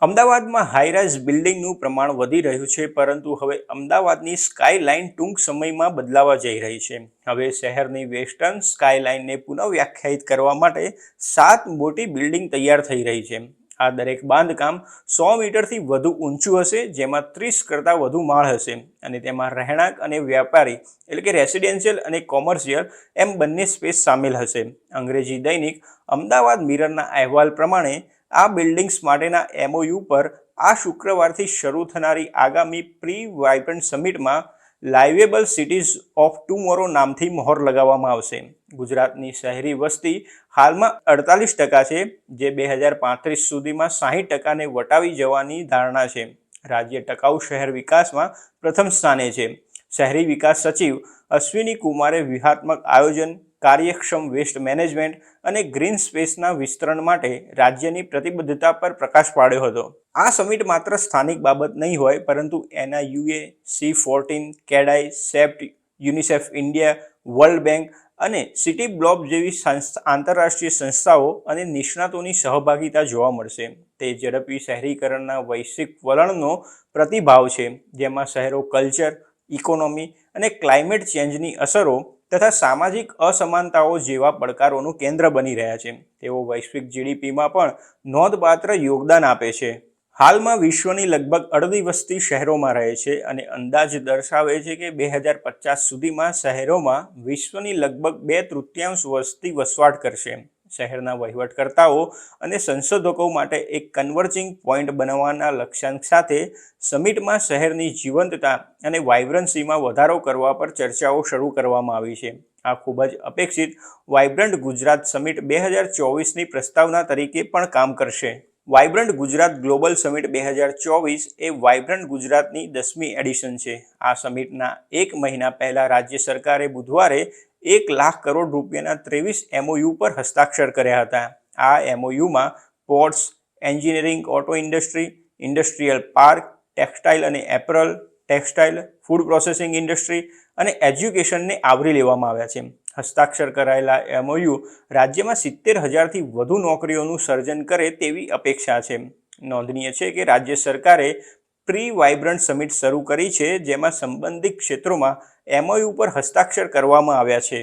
અમદાવાદમાં હાઈરાઇઝ બિલ્ડિંગનું પ્રમાણ વધી રહ્યું છે, પરંતુ હવે અમદાવાદની સ્કાયલાઇન ટૂંક સમયમાં બદલાવા જઈ રહી છે. હવે શહેરની વેસ્ટર્ન સ્કાયલાઇનને પુનઃવ્યાખ્યાયિત કરવા માટે 7 મોટી બિલ્ડિંગ તૈયાર થઈ રહી છે. આ દરેક બાંધકામ 100 મીટરથી વધુ ઊંચું હશે, જેમાં 30 કરતાં વધુ માળ હશે અને તેમાં રહેણાંક અને વ્યાપારી એટલે કે રેસિડેન્શિયલ અને કોમર્શિયલ એમ બંને સ્પેસ સામેલ હશે. અંગ્રેજી દૈનિક અમદાવાદ મિરરના અહેવાલ પ્રમાણે આ બિલ્ડિંગ્સ માટેના એમઓયુ પર આ શુક્રવારથી શરૂ થનારી આગામી પ્રી વાઇબ્રન્ટ સમિટમાં લાઇવેબલ સિટીઝ ઓફ ટુમોરો નામથી મહોર લગાવવામાં આવશે. ગુજરાતની શહેરી વસ્તી હાલમાં 48% છે, જે 2035 સુધીમાં 60%ને વટાવી જવાની ધારણા છે. રાજ્ય ટકાઉ શહેર વિકાસમાં પ્રથમ સ્થાને છે. શહેરી વિકાસ સચિવ અશ્વિની કુમારે વ્યૂહાત્મક આયોજન, કાર્યક્ષમ વેસ્ટ મેનેજમેન્ટ અને ગ્રીન સ્પેસના વિસ્તરણ માટે રાજ્યની પ્રતિબદ્ધતા પર પ્રકાશ પાડ્યો હતો. આ સમિટ માત્ર સ્થાનિક બાબત નહીં હોય, પરંતુ NIUA, C14, કેડાઈ, CEPT, UNICEF India, world bank અને સિટી બ્લોક જેવી આંતરરાષ્ટ્રીય સંસ્થાઓ અને નિષ્ણાતોની સહભાગિતા જોવા મળશે. તે ઝડપી શહેરીકરણના વૈશ્વિક વલણનો પ્રતિભાવ છે, જેમાં શહેરો કલ્ચર, ઇકોનોમી અને ક્લાઇમેટ ચેન્જની અસરો તથા સામાજિક અસમાનતાઓ જેવા પડકારોનું કેન્દ્ર બની રહ્યા છે. તેઓ વૈશ્વિક GDPમાં પણ નોંધપાત્ર યોગદાન આપે છે. હાલમાં વિશ્વની લગભગ અડધી વસ્તી શહેરોમાં રહે છે અને અંદાજ દર્શાવે છે કે 2050 સુધીમાં શહેરોમાં વિશ્વની લગભગ 2/3 વસ્તી વસવાટ કરશે. શહેરના વહીવટકર્તાઓ અને સંશોધકો માટે એક કન્વર્જિંગ પોઈન્ટ બનાવવાના લક્ષ્યાંક સાથે સમિટમાં શહેરની જીવંતતા અને વાઇબ્રન્સીમાં વધારો કરવા પર ચર્ચાઓ શરૂ કરવામાં આવી છે. આ ખૂબ જ અપેક્ષિત વાઇબ્રન્ટ ગુજરાત સમિટ 2024ની પ્રસ્તાવના તરીકે પણ કામ કરશે. વાઇબ્રન્ટ ગુજરાત ગ્લોબલ સમિટ 2024 એ વાઇબ્રન્ટ ગુજરાતની 10મી એડિશન છે. આ સમિટના એક મહિના પહેલા રાજ્ય સરકારે બુધવારે 1 લાખ કરોડ રૂપિયાના 23 MOU પર હસ્તાક્ષર કર્યા હતા. આ MOUમાં ports, engineering, auto industry, industrial park, textile અને apparel, textile, food processing industry અને એજ્યુકેશનને આવરી લેવામાં આવ્યા છે. હસ્તાક્ષર કરાયેલા MOU રાજ્યમાં 70,000થી વધુ નોકરીઓનું સર્જન કરે તેવી અપેક્ષા છે. નોંધનીય છે કે રાજ્ય સરકારે પ્રી વાઇબ્રન્ટ સમિટ શરૂ કરી છે, જેમાં સંબંધિત ક્ષેત્રોમાં MOU પર હસ્તાક્ષર કરવામાં આવ્યા છે.